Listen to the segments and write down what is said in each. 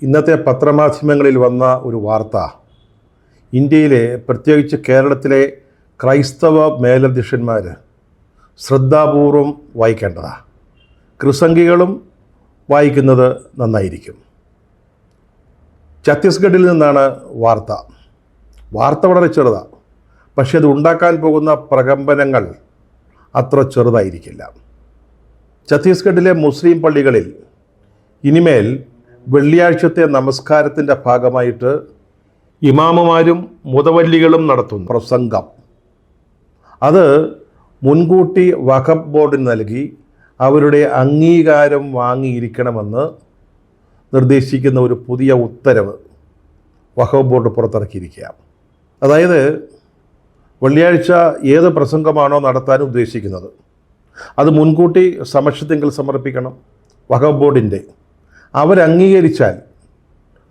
ഇന്നത്തെ പത്രമാധ്യമങ്ങളിൽ വന്ന ഒരു വാർത്ത ഇന്ത്യയിലെ പ്രത്യേകിച്ച് കേരളത്തിലെ ക്രൈസ്തവ മേലധ്യക്ഷന്മാർ ശ്രദ്ധാപൂർവം വായിക്കേണ്ടതാണ്. ക്രിസംഗികളും വായിക്കുന്നത് നന്നായിരിക്കും. ഛത്തീസ്ഗഡിൽ നിന്നാണ് വാർത്ത വളരെ ചെറുതാണ്, പക്ഷേ അത് ഉണ്ടാക്കാൻ പോകുന്ന പ്രകമ്പനങ്ങൾ അത്ര ചെറുതായിരിക്കില്ല. ഛത്തീസ്ഗഡിലെ മുസ്ലിം പള്ളികളിൽ ഇനിമേൽ വെള്ളിയാഴ്ചത്തെ നമസ്കാരത്തിൻ്റെ ഭാഗമായിട്ട് ഇമാമുമാരും മുതവല്ലികളും നടത്തുന്ന പ്രസംഗം അത് മുൻകൂട്ടി വഖഫ് ബോർഡിന് നൽകി അവരുടെ അംഗീകാരം വാങ്ങിയിരിക്കണമെന്ന് നിർദ്ദേശിക്കുന്ന ഒരു പുതിയ ഉത്തരവ് വഖഫ് ബോർഡ് പുറത്തിറക്കിയിരിക്കുക. അതായത് വെള്ളിയാഴ്ച ഏത് പ്രസംഗമാണോ നടത്താൻ ഉദ്ദേശിക്കുന്നത് അത് മുൻകൂട്ടി സമക്ഷത്തിങ്കിൽ സമർപ്പിക്കണം. വഖഫ് ബോർഡിൻ്റെ അവരംഗീകരിച്ചാൽ,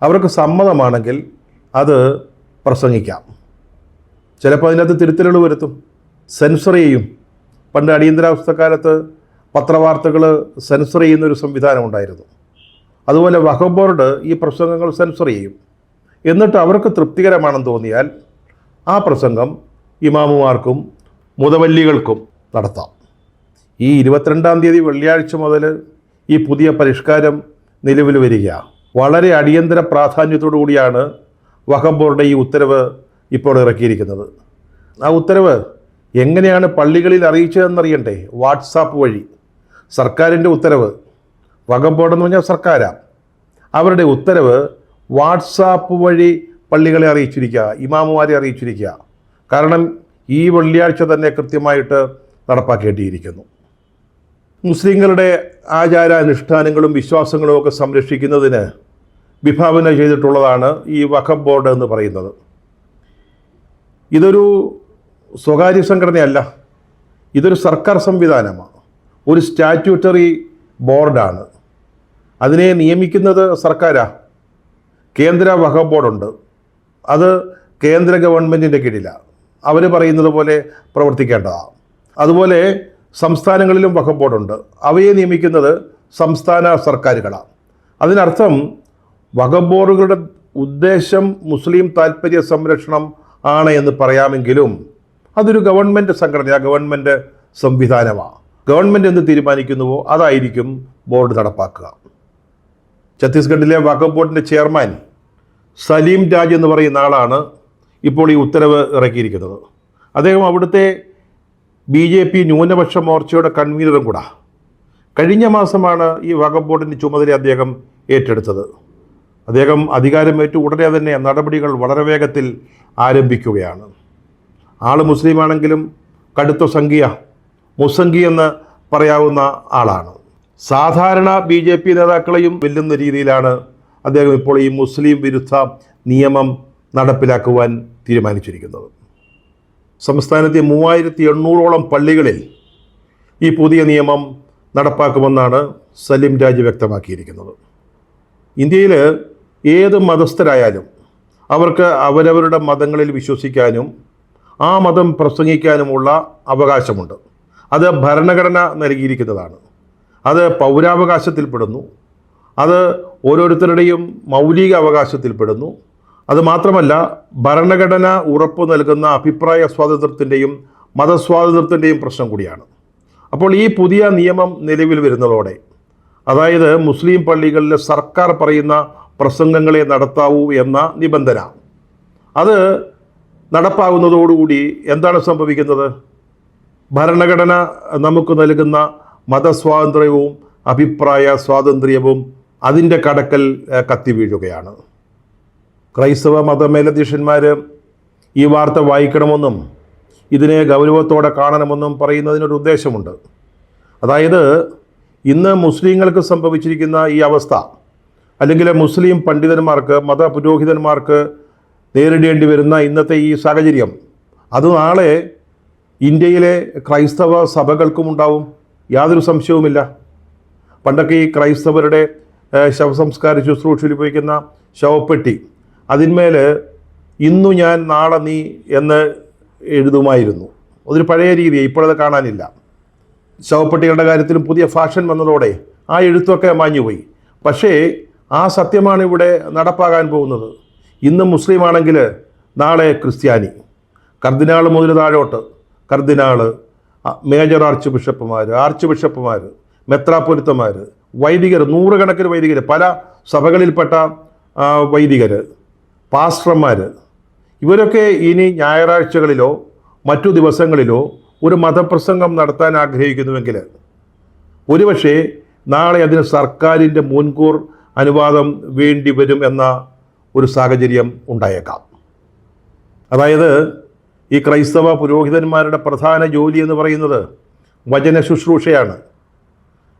അവർക്ക് സമ്മതമാണെങ്കിൽ അത് പ്രസംഗിക്കാം. ചിലപ്പോൾ അതിനകത്ത് തിരുത്തലുകൾ വരുത്തും, സെൻസർ ചെയ്യും. പണ്ട് അടിയന്തരാവസ്ഥക്കാലത്ത് പത്രവാർത്തകൾ സെൻസർ ചെയ്യുന്നൊരു സംവിധാനം ഉണ്ടായിരുന്നു. അതുപോലെ വഖഫ് ബോർഡ് ഈ പ്രസംഗങ്ങൾ സെൻസർ ചെയ്യും. എന്നിട്ട് അവർക്ക് തൃപ്തികരമാണെന്ന് തോന്നിയാൽ ആ പ്രസംഗം ഇമാമുമാർക്കും മുതവല്ലികൾക്കും നടത്താം. ഈ 22-ാം തീയതി വെള്ളിയാഴ്ച മുതൽ ഈ പുതിയ പരിഷ്കാരം നിലവിൽ വരിക. വളരെ അടിയന്തര പ്രാധാന്യത്തോടു കൂടിയാണ് വഖഫ് ബോർഡ് ഈ ഉത്തരവ് ഇപ്പോൾ ഇറക്കിയിരിക്കുന്നത്. ആ ഉത്തരവ് എങ്ങനെയാണ് പള്ളികളിൽ അറിയിച്ചതെന്നറിയണ്ടേ? വാട്സാപ്പ് വഴി. സർക്കാരിൻ്റെ ഉത്തരവ്, വഖഫ് ബോർഡ് എന്ന് പറഞ്ഞാൽ സർക്കാരാണ്, അവരുടെ ഉത്തരവ് വാട്സാപ്പ് വഴി പള്ളികളെ അറിയിച്ചിരിക്കുക, ഇമാമുമാരെ അറിയിച്ചിരിക്കുക. കാരണം ഈ വെള്ളിയാഴ്ച തന്നെ കൃത്യമായിട്ട് നടപ്പാക്കേണ്ടിയിരിക്കുന്നു. മുസ്ലിങ്ങളുടെ ആചാരാനുഷ്ഠാനങ്ങളും വിശ്വാസങ്ങളും ഒക്കെ സംരക്ഷിക്കുന്നതിന് വിഭാവന ചെയ്തിട്ടുള്ളതാണ് ഈ വഖഫ് ബോർഡ് എന്ന് പറയുന്നത്. ഇതൊരു സ്വകാര്യ സംഘടനയല്ല, ഇതൊരു സർക്കാർ സംവിധാനമാണ്, ഒരു സ്റ്റാറ്റ്യൂട്ടറി ബോർഡാണ്. അതിനെ നിയമിക്കുന്നത് സർക്കാരാണ്. കേന്ദ്ര വഖഫ് ബോർഡുണ്ട്, അത് കേന്ദ്ര ഗവൺമെൻറ്റിൻ്റെ കീഴിലാണ്. അവർ പറയുന്നത് പോലെ പ്രവർത്തിക്കേണ്ടതാണ്. അതുപോലെ സംസ്ഥാനങ്ങളിലും വഖഫ് ബോർഡുണ്ട്, അവയെ നിയമിക്കുന്നത് സംസ്ഥാന സർക്കാരുകളാണ്. അതിനർത്ഥം വഖഫ് ബോർഡുകളുടെ ഉദ്ദേശം മുസ്ലിം താൽപ്പര്യ സംരക്ഷണം ആണ് എന്ന് പറയാമെങ്കിലും അതൊരു ഗവൺമെൻറ് സംഘടന, ഗവൺമെൻറ് സംവിധാനമാണ്. ഗവൺമെൻറ് എന്ത് തീരുമാനിക്കുന്നുവോ അതായിരിക്കും ബോർഡ് നടപ്പാക്കുക. ഛത്തീസ്ഗഡിലെ വഖഫ് ബോർഡിൻ്റെ ചെയർമാൻ സലീം രാജ് എന്ന് പറയുന്ന ആളാണ് ഇപ്പോൾ ഈ ഉത്തരവ് ഇറക്കിയിരിക്കുന്നത്. അദ്ദേഹം അവിടുത്തെ BJP ന്യൂനപക്ഷ മോർച്ചയുടെ കൺവീനറും കൂടെ. കഴിഞ്ഞ മാസമാണ് ഈ വഖഫ് ബോർഡിൻ്റെ ചുമതല അദ്ദേഹം ഏറ്റെടുത്തത്. അദ്ദേഹം അധികാരമേറ്റു ഉടനെ തന്നെ നടപടികൾ വളരെ വേഗത്തിൽ ആരംഭിക്കുകയാണ്. ആൾ മുസ്ലിമാണെങ്കിലും കടുത്ത സംഖ്യ, മുസംഖി എന്ന് പറയാവുന്ന ആളാണ്. സാധാരണ BJP നേതാക്കളെയും വെല്ലുന്ന രീതിയിലാണ് അദ്ദേഹം ഇപ്പോൾ ഈ മുസ്ലിം വിരുദ്ധ നിയമം നടപ്പിലാക്കുവാൻ തീരുമാനിച്ചിരിക്കുന്നത്. സംസ്ഥാനത്തെ 3800ഓളം പള്ളികളിൽ ഈ പുതിയ നിയമം നടപ്പാക്കുമെന്നാണ് സലീം രാജ് വ്യക്തമാക്കിയിരിക്കുന്നത്. ഇന്ത്യയിൽ ഏത് മതസ്ഥരായാലും അവർക്ക് അവരവരുടെ മതങ്ങളിൽ വിശ്വസിക്കാനും ആ മതം പ്രസംഗിക്കാനുമുള്ള അവകാശമുണ്ട്. അത് ഭരണഘടന നൽകിയിരിക്കുന്നതാണ്. അത് പൗരാവകാശത്തിൽപ്പെടുന്നു, അത് ഓരോരുത്തരുടെയും മൗലിക അവകാശത്തിൽപ്പെടുന്നു. അതുമാത്രമല്ല, ഭരണഘടന ഉറപ്പു നൽകുന്ന അഭിപ്രായ സ്വാതന്ത്ര്യത്തിൻ്റെയും മതസ്വാതന്ത്ര്യത്തിൻ്റെയും പ്രശ്നം കൂടിയാണ്. അപ്പോൾ ഈ പുതിയ നിയമം നിലവിൽ വരുന്നതോടെ, അതായത് മുസ്ലിം പള്ളികളിൽ സർക്കാർ പറയുന്ന പ്രസംഗങ്ങളെ നടത്താവൂ എന്ന നിബന്ധന, അത് നടപ്പാകുന്നതോടുകൂടി എന്താണ് സംഭവിക്കുന്നത്? ഭരണഘടന നമുക്ക് നൽകുന്ന മതസ്വാതന്ത്ര്യവും അഭിപ്രായ സ്വാതന്ത്ര്യവും അതിൻ്റെ കടക്കൽ കത്തി വീഴുകയാണ്. ക്രൈസ്തവ മതമേലധ്യക്ഷന്മാർ ഈ വാർത്ത വായിക്കണമെന്നും ഇതിനെ ഗൗരവത്തോടെ കാണണമെന്നും പറയുന്നതിനൊരു ഉദ്ദേശമുണ്ട്. അതായത് ഇന്ന് മുസ്ലിങ്ങൾക്ക് സംഭവിച്ചിരിക്കുന്ന ഈ അവസ്ഥ, അല്ലെങ്കിൽ മുസ്ലിം പണ്ഡിതന്മാർക്ക്, മതപുരോഹിതന്മാർക്ക് നേരിടേണ്ടി വരുന്ന ഇന്നത്തെ ഈ സാഹചര്യം, അത് നാളെ ഇന്ത്യയിലെ ക്രൈസ്തവ സഭകൾക്കും ഉണ്ടാവും, യാതൊരു സംശയവുമില്ല. പണ്ടൊക്കെ ഈ ക്രൈസ്തവരുടെ ശവസംസ്കാര ശുശ്രൂഷയിൽ ഉപയോഗിക്കുന്ന ശവപ്പെട്ടി, അതിന്മേൽ ഇന്നു ഞാൻ നാളെ നീ എന്ന് എഴുതുമായിരുന്നു. അതൊരു പഴയ രീതിയാണ്, ഇപ്പോഴത് കാണാനില്ല. ശവപ്പെട്ടികളുടെ കാര്യത്തിലും പുതിയ ഫാഷൻ വന്നതോടെ ആ എഴുത്തൊക്കെ മാഞ്ഞുപോയി. പക്ഷേ ആ സത്യമാണ് ഇവിടെ നടപ്പാകാൻ പോകുന്നത്. ഇന്ന് മുസ്ലിം ആണെങ്കിൽ നാളെ ക്രിസ്ത്യാനി, കർദിനാൾ മുതൽ താഴോട്ട് കർദിനാൾ, മേജർ ആർച്ച് ബിഷപ്പുമാർ, മെത്രാപ്പൊലിത്തമാർ, വൈദികർ, നൂറുകണക്കിന് വൈദികർ, പല സഭകളിൽപ്പെട്ട വൈദികർ, പാസ്റ്റർമാർ, ഇവരൊക്കെ ഇനി ഞായറാഴ്ചകളിലോ മറ്റു ദിവസങ്ങളിലോ ഒരു മതപ്രസംഗം നടത്താൻ ആഗ്രഹിക്കുന്നുവെങ്കിൽ ഒരുപക്ഷെ നാളെ അതിന് സർക്കാരിൻ്റെ മുൻകൂർ അനുവാദം വേണ്ടി വരും എന്ന ഒരു സാഹചര്യം ഉണ്ടായേക്കാം. അതായത് ഈ ക്രൈസ്തവ പുരോഹിതന്മാരുടെ പ്രധാന ജോലി എന്ന് പറയുന്നത് വചന ശുശ്രൂഷയാണ്.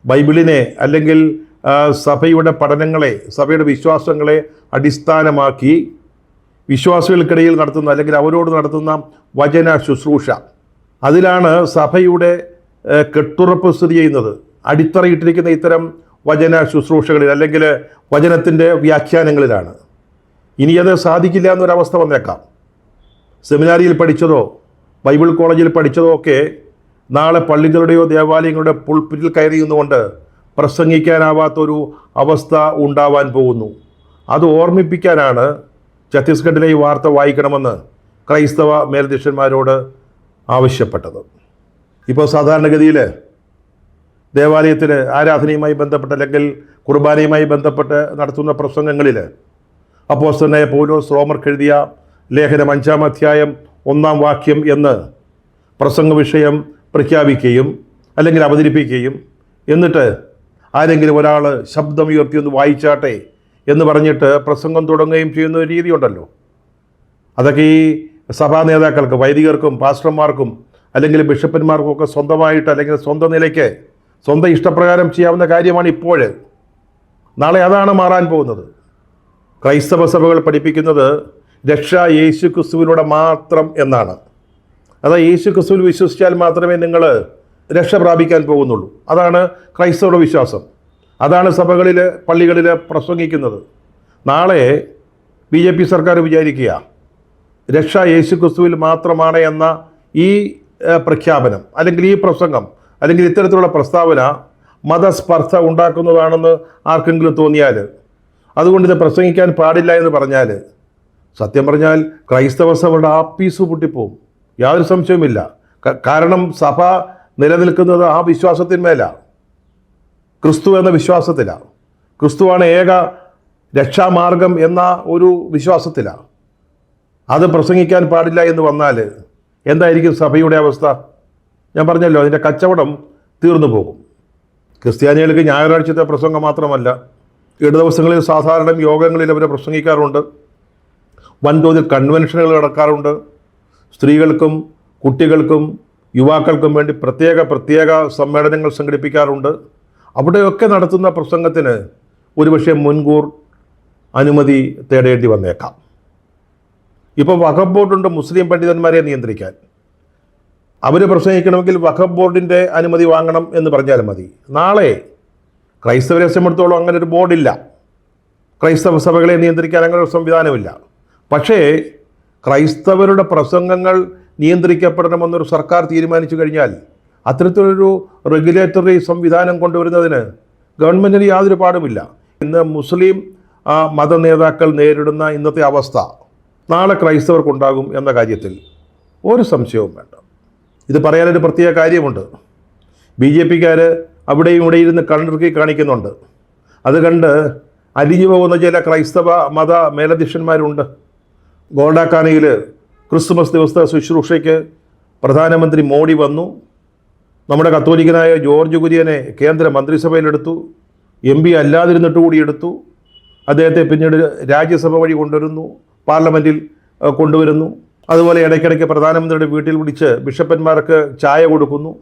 ബൈബിളിനെ അല്ലെങ്കിൽ സഭയുടെ പഠനങ്ങളെ, സഭയുടെ വിശ്വാസങ്ങളെ അടിസ്ഥാനമാക്കി വിശ്വാസികൾക്കിടയിൽ നടത്തുന്ന അല്ലെങ്കിൽ അവരോട് നടത്തുന്ന വചന ശുശ്രൂഷ, അതിലാണ് സഭയുടെ കെട്ടുറപ്പ് സ്ഥിതി ചെയ്യുന്നത്. അടിത്തറയിട്ടിരിക്കുന്ന ഇത്തരം വചന ശുശ്രൂഷകളിൽ അല്ലെങ്കിൽ വചനത്തിൻ്റെ വ്യാഖ്യാനങ്ങളിലാണ്. ഇനി അത് സാധിക്കില്ല എന്നൊരവസ്ഥ വന്നേക്കാം. സെമിനാരിയിൽ പഠിച്ചതോ ബൈബിൾ കോളേജിൽ പഠിച്ചതോ ഒക്കെ നാളെ പള്ളികളുടെയോ ദേവാലയങ്ങളുടെ പുൾപിറ്റിൽ കയറിയുന്നുകൊണ്ട് പ്രസംഗിക്കാനാവാത്തൊരു അവസ്ഥ ഉണ്ടാവാൻ പോകുന്നു. അത് ഓർമ്മിപ്പിക്കാനാണ് ഛത്തീസ്ഗഡിലെ ഈ വാർത്ത വായിക്കണമെന്ന് ക്രൈസ്തവ മേലധ്യക്ഷന്മാരോട് ആവശ്യപ്പെട്ടത്. ഇപ്പോൾ സാധാരണഗതിയിൽ ദേവാലയത്തിൽ ആരാധനയുമായി ബന്ധപ്പെട്ട് അല്ലെങ്കിൽ കുർബാനയുമായി ബന്ധപ്പെട്ട് നടത്തുന്ന പ്രസംഗങ്ങളിൽ അപ്പോസ്തലനായ പൗലോസ് റോമർക്ക് എഴുതിയ ലേഖനം 5-ാം അധ്യായം 1-ാം വാക്യം എന്ന് പ്രസംഗ വിഷയം പ്രഖ്യാപിക്കുകയും അല്ലെങ്കിൽ അവതരിപ്പിക്കുകയും എന്നിട്ട് ആരെങ്കിലും ഒരാൾ ശബ്ദമുയർത്തി ഒന്ന് വായിച്ചാട്ടെ എന്ന് പറഞ്ഞിട്ട് പ്രസംഗം തുടങ്ങുകയും ചെയ്യുന്ന ഒരു രീതിയുണ്ടല്ലോ. അതൊക്കെ ഈ സഭാ നേതാക്കൾക്ക്, വൈദികർക്കും, പാസ്റ്റർമാർക്കും അല്ലെങ്കിൽ ബിഷപ്പന്മാർക്കും ഒക്കെ സ്വന്തമായിട്ട് അല്ലെങ്കിൽ സ്വന്തം നിലയ്ക്ക് സ്വന്തം ഇഷ്ടപ്രകാരം ചെയ്യാവുന്ന കാര്യമാണ് ഇപ്പോൾ. നാളെ അതാണ് മാറാൻ പോകുന്നത്. ക്രൈസ്തവ സഭകൾ പഠിപ്പിക്കുന്നത് രക്ഷ യേശു ക്രിസ്തുവിലൂടെ മാത്രം എന്നാണ്. അതായത് യേശു ക്രിസ്തുവിൽ വിശ്വസിച്ചാൽ മാത്രമേ നിങ്ങൾ രക്ഷ പ്രാപിക്കാൻ പോകുന്നുള്ളൂ. അതാണ് ക്രൈസ്തവരുടെ വിശ്വാസം. അതാണ് സഭകളിൽ, പള്ളികളിൽ പ്രസംഗിക്കുന്നത്. നാളെ BJP സർക്കാർ വിചാരിക്കുക രക്ഷ യേശു ക്രിസ്തുവിൽ മാത്രമാണ് എന്ന ഈ പ്രഖ്യാപനം അല്ലെങ്കിൽ ഈ പ്രസംഗം അല്ലെങ്കിൽ ഇത്തരത്തിലുള്ള പ്രസ്താവന മതസ്പർദ്ധ ഉണ്ടാക്കുന്നതാണെന്ന് ആർക്കെങ്കിലും തോന്നിയാൽ, അതുകൊണ്ട് ഇത് പ്രസംഗിക്കാൻ പാടില്ല എന്ന് പറഞ്ഞാൽ, സത്യം പറഞ്ഞാൽ ക്രൈസ്തവ സഭയുടെ ആപ്പീസ് പൊട്ടിപ്പോവും. യാതൊരു സംശയവുമില്ല. കാരണം സഭ നിലനിൽക്കുന്നത് ആ വിശ്വാസത്തിന്മേലാണ്, ക്രിസ്തു എന്ന വിശ്വാസത്തിലാണ്. ക്രിസ്തുവാണ് ഏക രക്ഷാമാർഗം എന്ന ഒരു വിശ്വാസത്തിലാണ്. അത് പ്രസംഗിക്കാൻ പാടില്ല എന്ന് വന്നാൽ എന്തായിരിക്കും സഭയുടെ അവസ്ഥ? ഞാൻ പറഞ്ഞല്ലോ, അതിൻ്റെ കച്ചവടം തീർന്നു പോകും. ക്രിസ്ത്യാനികൾക്ക് ഞായറാഴ്ചത്തെ പ്രസംഗം മാത്രമല്ല, ദിവസങ്ങളിൽ സാധാരണ യോഗങ്ങളിൽ അവർ പ്രസംഗിക്കാറുണ്ട്. വൻതോതിൽ കൺവെൻഷനുകൾ നടക്കാറുണ്ട്. സ്ത്രീകൾക്കും കുട്ടികൾക്കും യുവാക്കൾക്കും വേണ്ടി പ്രത്യേക സമ്മേളനങ്ങൾ സംഘടിപ്പിക്കാറുണ്ട്. അവിടെയൊക്കെ നടത്തുന്ന പ്രസംഗത്തിന് ഒരുപക്ഷെ മുൻകൂർ അനുമതി തേടേണ്ടി വന്നേക്കാം. ഇപ്പോൾ വഖഫ് ബോർഡുണ്ട് മുസ്ലിം പണ്ഡിതന്മാരെ നിയന്ത്രിക്കാൻ. അവർ പ്രസംഗിക്കണമെങ്കിൽ വഖഫ് ബോർഡിൻ്റെ അനുമതി വാങ്ങണം എന്ന് പറഞ്ഞാൽ മതി. നാളെ ക്രൈസ്തവരെ സംബന്ധിച്ചിടത്തോളം അങ്ങനെ ഒരു ബോർഡില്ല. ക്രൈസ്തവ സഭകളെ നിയന്ത്രിക്കാൻ അങ്ങനെ ഒരു സംവിധാനമില്ല. പക്ഷേ ക്രൈസ്തവരുടെ പ്രസംഗങ്ങൾ നിയന്ത്രിക്കപ്പെടണമെന്നൊരു സർക്കാർ തീരുമാനിച്ചു കഴിഞ്ഞാൽ അത്തരത്തിലൊരു റെഗുലേറ്ററി സംവിധാനം കൊണ്ടുവരുന്നതിന് ഗവൺമെൻറ്റിന് യാതൊരു പാടുമില്ല. ഇന്ന് മുസ്ലിം മത നേതാക്കൾ നേരിടുന്ന ഇന്നത്തെ അവസ്ഥ നാളെ ക്രൈസ്തവർക്കുണ്ടാകും എന്ന കാര്യത്തിൽ ഒരു സംശയവും വേണ്ട. ഇത് പറയാനൊരു പ്രത്യേക കാര്യമുണ്ട്. BJPക്കാർ അവിടെയും ഇവിടെ ഇരുന്ന് കണ്ണിറുക്കി കാണിക്കുന്നുണ്ട്. അത് കണ്ട് അലിഞ്ഞു പോകുന്ന ചില ക്രൈസ്തവ മത മേലധ്യക്ഷന്മാരുണ്ട്. ഗോൾഡാക്കാനയിൽ ക്രിസ്തുമസ് ദിവസത്തെ ശുശ്രൂഷയ്ക്ക് പ്രധാനമന്ത്രി മോഡി വന്നു. നമ്മുടെ കത്തോലിക്കനായ ജോർജ് കുര്യനെ കേന്ദ്ര മന്ത്രിസഭയിലെടുത്തു. MP അല്ലാതിരുന്നിട്ട് കൂടി എടുത്തു. അദ്ദേഹത്തെ പിന്നീട് രാജ്യസഭ വഴി കൊണ്ടുവരുന്നു, പാർലമെൻറ്റിൽ കൊണ്ടുവരുന്നു. അതുപോലെ ഇടയ്ക്കിടയ്ക്ക് പ്രധാനമന്ത്രിയുടെ വീട്ടിൽ വിളിച്ച് ബിഷപ്പന്മാർക്ക് ചായ കൊടുക്കുന്നു.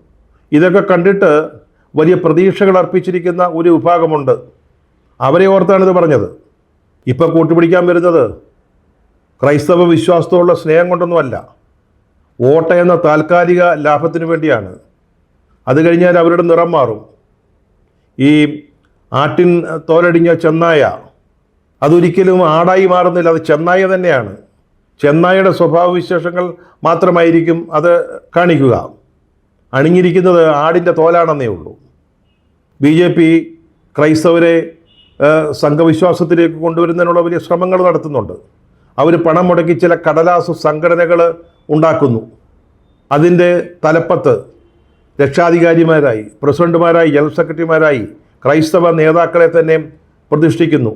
ഇതൊക്കെ കണ്ടിട്ട് വലിയ പ്രതീക്ഷകൾ അർപ്പിച്ചിരിക്കുന്ന ഒരു വിഭാഗമുണ്ട്. അവരെ ഓർത്താണിത് പറഞ്ഞത്. ഇപ്പം കൂട്ടുപിടിക്കാൻ വരുന്നത് ക്രൈസ്തവ വിശ്വാസത്തോടുള്ള സ്നേഹം കൊണ്ടൊന്നുമല്ല, വോട്ട് എന്ന താൽക്കാലിക ലാഭത്തിന് വേണ്ടിയാണ്. അത് കഴിഞ്ഞാൽ അവരുടെ നിറം മാറും. ഈ ആട്ടിൻ തോലടിഞ്ഞ ചെന്നായ അതൊരിക്കലും ആടായി മാറുന്നില്ല, അത് ചെന്നായ തന്നെയാണ്. ചെന്നായയുടെ സ്വഭാവവിശേഷങ്ങൾ മാത്രമായിരിക്കും അത് കാണിക്കുക. അണിഞ്ഞിരിക്കുന്നത് ആടിൻ്റെ തോലാണെന്നേ ഉള്ളൂ. BJP ക്രൈസ്തവരെ സംഘവിശ്വാസത്തിലേക്ക് കൊണ്ടുവരുന്നതിനുള്ള വലിയ ശ്രമങ്ങൾ നടത്തുന്നുണ്ട്. അവർ പണം മുടക്കി ചില കടലാസ് സംഘടനകൾ ഉണ്ടാക്കുന്നു. അതിൻ്റെ തലപ്പത്ത് രക്ഷാധികാരിമാരായി, പ്രസിഡന്റുമാരായി, ജനറൽ സെക്രട്ടറിമാരായി ക്രൈസ്തവ നേതാക്കളെ തന്നെ പ്രതിഷ്ഠിക്കുന്നു.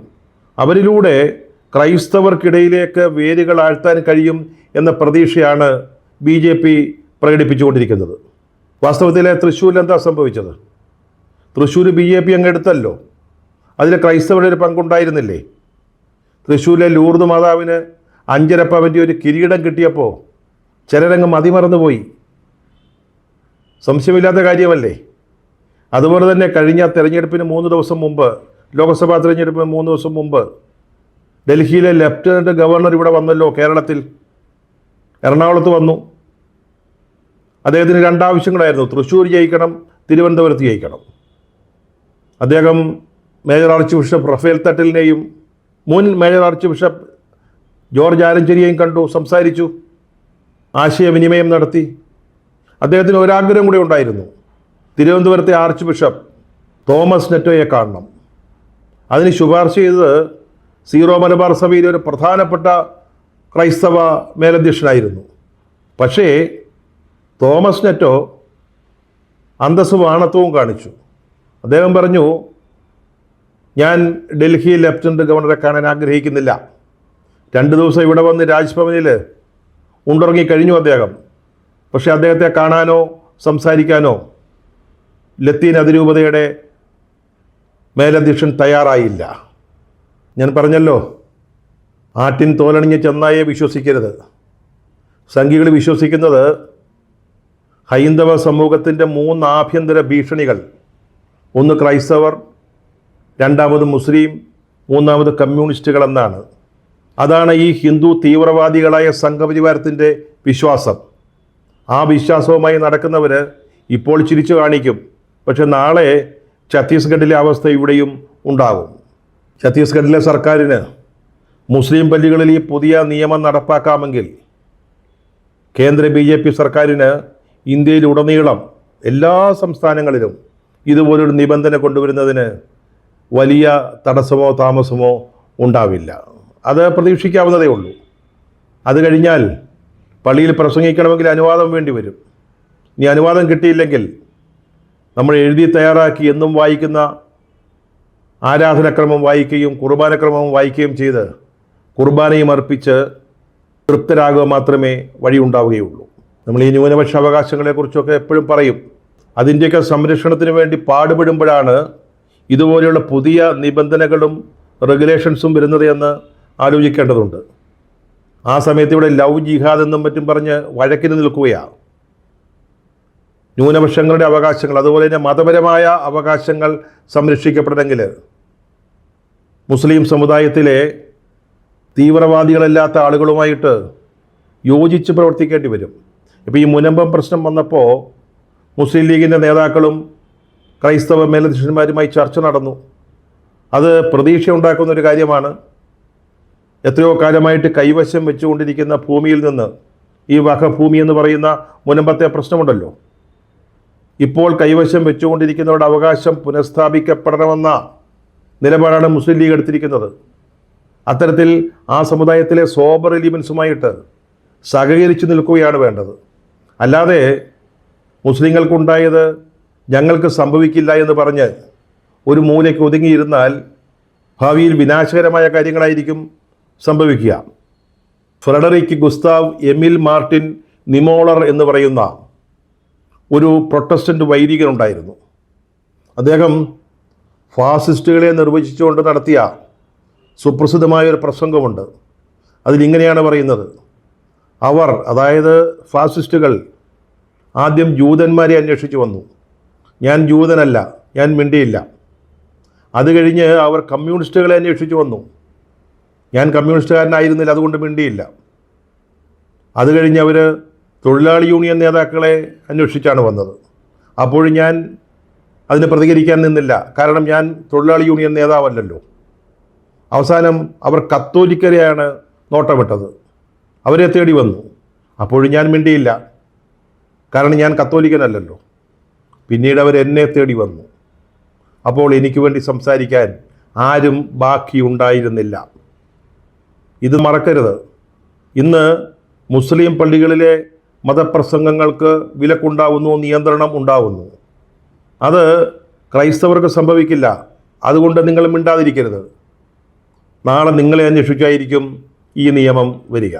അവരിലൂടെ ക്രൈസ്തവർക്കിടയിലേക്ക് വേരുകൾ ആഴ്ത്താൻ കഴിയും എന്ന പ്രതീക്ഷയാണ് BJP പ്രകടിപ്പിച്ചുകൊണ്ടിരിക്കുന്നത്. വാസ്തവത്തിൽ തൃശ്ശൂരിൽ എന്താ സംഭവിച്ചത്? തൃശ്ശൂർ BJP അങ്ങ് എടുത്തല്ലോ. അതിൽ ക്രൈസ്തവരുടെ ഒരു പങ്കുണ്ടായിരുന്നില്ലേ? തൃശ്ശൂരിലെ ലൂർദ് മാതാവിന് 5.5 പവൻ്റെ ഒരു കിരീടം കിട്ടിയപ്പോൾ ചിലരങ്ങ് മതിമറന്നുപോയി. സംശയമില്ലാത്ത കാര്യമല്ലേ? അതുപോലെ തന്നെ കഴിഞ്ഞ തെരഞ്ഞെടുപ്പിന് 3 ദിവസം മുമ്പ്, ലോക്സഭാ തെരഞ്ഞെടുപ്പിന് 3 ദിവസം മുമ്പ് ഡൽഹിയിലെ ലഫ്റ്റനൻറ്റ് ഗവർണർ ഇവിടെ വന്നല്ലോ, കേരളത്തിൽ എറണാകുളത്ത് വന്നു. അദ്ദേഹത്തിന് 2 ആവശ്യങ്ങളായിരുന്നു: തൃശ്ശൂർ ജയിക്കണം, തിരുവനന്തപുരത്ത് ജയിക്കണം. അദ്ദേഹം മേജർ ആർച്ച് ബിഷപ്പ് റഫേൽ തട്ടിലിനെയും മുൻ മേജർ ആർച്ച് ബിഷപ്പ് ജോർജ് ആലഞ്ചേരിയെയും കണ്ടു, സംസാരിച്ചു, ആശയവിനിമയം നടത്തി. അദ്ദേഹത്തിന് ഒരാഗ്രഹം കൂടി ഉണ്ടായിരുന്നു: തിരുവനന്തപുരത്തെ ആർച്ച് ബിഷപ്പ് തോമസ് നെറ്റോയെ കാണണം. അതിന് ശുപാർശ ചെയ്തത് സീറോ മലബാർ സഭയിലെ ഒരു പ്രധാനപ്പെട്ട ക്രൈസ്തവ മേലധ്യക്ഷനായിരുന്നു. പക്ഷേ തോമസ് നെറ്റോ അന്തസ്സും ആണത്വവും കാണിച്ചു. അദ്ദേഹം പറഞ്ഞു, ഞാൻ ഡൽഹി ലഫ്റ്റനൻറ്റ് ഗവർണറെ കാണാൻ ആഗ്രഹിക്കുന്നില്ല. 2 ദിവസം ഇവിടെ വന്ന് രാജ്ഭവനിൽ ഉണ്ടിറങ്ങിക്കഴിഞ്ഞു അദ്ദേഹം. പക്ഷേ അദ്ദേഹത്തെ കാണാനോ സംസാരിക്കാനോ ലത്തീൻ അതിരൂപതയുടെ മേലധ്യക്ഷൻ തയ്യാറായില്ല. ഞാൻ പറഞ്ഞല്ലോ, ആട്ടിൻ തോലണിഞ്ഞ ചെന്നായെ വിശ്വസിക്കരുത്. സംഘികൾ വിശ്വസിക്കുന്നത് ഹൈന്ദവ സമൂഹത്തിൻ്റെ 3 ആഭ്യന്തര ഭീഷണികൾ: ഒന്ന് ക്രൈസ്തവർ, രണ്ടാമത് മുസ്ലിം, മൂന്നാമത് കമ്മ്യൂണിസ്റ്റുകൾ എന്നാണ്. അതാണ് ഈ ഹിന്ദു തീവ്രവാദികളായ സംഘപരിവാരത്തിൻ്റെ വിശ്വാസം. ആ വിശ്വാസവുമായി നടക്കുന്നവർ ഇപ്പോൾ ചിരിച്ചു കാണിക്കും, പക്ഷെ നാളെ ഛത്തീസ്ഗഡിലെ അവസ്ഥ ഇവിടെയും ഉണ്ടാകും. ഛത്തീസ്ഗഡിലെ സർക്കാരിന് മുസ്ലിം പള്ളികളിൽ ഈ പുതിയ നിയമം നടപ്പാക്കാമെങ്കിൽ കേന്ദ്ര BJP സർക്കാരിന് ഇന്ത്യയിലുടനീളം എല്ലാ സംസ്ഥാനങ്ങളിലും ഇതുപോലൊരു നിബന്ധന കൊണ്ടുവരുന്നതിന് വലിയ തടസ്സമോ താമസമോ ഉണ്ടാവില്ല. അത് പ്രതീക്ഷിക്കാവുന്നതേ ഉള്ളൂ. അത് കഴിഞ്ഞാൽ പള്ളിയിൽ പ്രസംഗിക്കണമെങ്കിൽ അനുവാദം വേണ്ടി വരും. ഇനി അനുവാദം കിട്ടിയില്ലെങ്കിൽ നമ്മൾ എഴുതി തയ്യാറാക്കി എന്നും വായിക്കുന്ന ആരാധനക്രമം വായിക്കുകയും കുർബാനക്രമം വായിക്കുകയും ചെയ്ത് കുർബാനയും അർപ്പിച്ച് തൃപ്തരാകുക മാത്രമേ വഴിയുണ്ടാവുകയുള്ളൂ. നമ്മൾ ഈ ന്യൂനപക്ഷ അവകാശങ്ങളെക്കുറിച്ചൊക്കെ എപ്പോഴും പറയും. അതിൻ്റെയൊക്കെ സംരക്ഷണത്തിന് വേണ്ടി പാടുപെടുമ്പോഴാണ് ഇതുപോലെയുള്ള പുതിയ നിബന്ധനകളും റെഗുലേഷൻസും വരുന്നത് എന്ന് ആലോചിക്കേണ്ടതുണ്ട്. ആ സമയത്ത് ഇവിടെ ലവ് ജിഹാദ് എന്നും മറ്റും പറഞ്ഞ് വഴക്കിന് നിൽക്കുകയാണ്. ന്യൂനപക്ഷങ്ങളുടെ അവകാശങ്ങൾ, അതുപോലെ തന്നെ മതപരമായ അവകാശങ്ങൾ സംരക്ഷിക്കപ്പെടണമെങ്കിൽ മുസ്ലിം സമുദായത്തിലെ തീവ്രവാദികളല്ലാത്ത ആളുകളുമായിട്ട് യോജിച്ച് പ്രവർത്തിക്കേണ്ടി വരും. ഇപ്പോൾ ഈ മുനമ്പം പ്രശ്നം വന്നപ്പോൾ മുസ്ലിം ലീഗിൻ്റെ നേതാക്കളും ക്രൈസ്തവ മേലധ്യക്ഷന്മാരുമായി ചർച്ച നടന്നു. അത് പ്രതീക്ഷ ഉണ്ടാക്കുന്നൊരു കാര്യമാണ്. എത്രയോ കാലമായിട്ട് കൈവശം വെച്ചുകൊണ്ടിരിക്കുന്ന ഭൂമിയിൽ നിന്ന്, ഈ വഖഫ് എന്ന് പറയുന്ന മുനമ്പത്തെ പ്രശ്നമുണ്ടല്ലോ, ഇപ്പോൾ കൈവശം വെച്ചുകൊണ്ടിരിക്കുന്നവരുടെ അവകാശം പുനഃസ്ഥാപിക്കപ്പെടണമെന്ന നിലപാടാണ് മുസ്ലിം ലീഗ് എടുത്തിരിക്കുന്നത്. അത്തരത്തിൽ ആ സമുദായത്തിലെ സോബർ എലിമെൻസുമായിട്ട് സഹകരിച്ച് നിൽക്കുകയാണ് വേണ്ടത്. അല്ലാതെ മുസ്ലിങ്ങൾക്കുണ്ടായത് ഞങ്ങൾക്ക് സംഭവിക്കില്ല എന്ന് പറഞ്ഞ് ഒരു മൂലയ്ക്ക് ഒതുങ്ങിയിരുന്നാൽ ഭാവിയിൽ വിനാശകരമായ കാര്യങ്ങളായിരിക്കും സംഭവിക്കുക. ഫ്രെഡറിക് ഗുസ്താവ് എമിൽ മാർട്ടിൻ നിമോളർ എന്ന് പറയുന്ന ഒരു പ്രൊട്ടസ്റ്റൻ്റ് വൈദികനുണ്ടായിരുന്നു. അദ്ദേഹം ഫാസിസ്റ്റുകളെ നിർവചിച്ചുകൊണ്ട് നടത്തിയ സുപ്രസിദ്ധമായൊരു പ്രസംഗമുണ്ട്. അതിലിങ്ങനെയാണ് പറയുന്നത്: അവർ, അതായത് ഫാസിസ്റ്റുകൾ, ആദ്യം ജൂതന്മാരെ അന്വേഷിച്ചു വന്നു. ഞാൻ ജൂതനല്ല, ഞാൻ മിണ്ടിയില്ല. അത് കഴിഞ്ഞ് അവർ കമ്മ്യൂണിസ്റ്റുകളെ അന്വേഷിച്ചു വന്നു. ഞാൻ കമ്മ്യൂണിസ്റ്റുകാരനായിരുന്നില്ല, അതുകൊണ്ട് മിണ്ടിയില്ല. അത് കഴിഞ്ഞ് അവർ തൊഴിലാളി യൂണിയൻ നേതാക്കളെ അന്വേഷിച്ചാണ് വന്നത്. അപ്പോഴും ഞാൻ അതിന് പ്രതികരിക്കാൻ നിന്നില്ല, കാരണം ഞാൻ തൊഴിലാളി യൂണിയൻ നേതാവല്ലല്ലോ. അവസാനം അവർ കത്തോലിക്കരെയാണ് നോട്ടമിട്ടത്. അവരെ തേടി വന്നു. അപ്പോഴും ഞാൻ മിണ്ടിയില്ല, കാരണം ഞാൻ കത്തോലിക്കനല്ലല്ലോ. പിന്നീട് അവർ എന്നെ തേടി വന്നു. അപ്പോൾ എനിക്ക് വേണ്ടി സംസാരിക്കാൻ ആരും ബാക്കിയുണ്ടായിരുന്നില്ല. ഇത് മറക്കരുത്. ഇന്ന് മുസ്ലിം പള്ളികളിലെ മതപ്രസംഗങ്ങൾക്ക് വിലക്കുണ്ടാവുന്നു, നിയന്ത്രണം ഉണ്ടാവുന്നു. അത് ക്രൈസ്തവർക്ക് സംഭവിക്കില്ല. അതുകൊണ്ട് നിങ്ങൾ മിണ്ടാതിരിക്കരുത്. നാളെ നിങ്ങളെ അന്വേഷിച്ചായിരിക്കും ഈ നിയമം വരിക.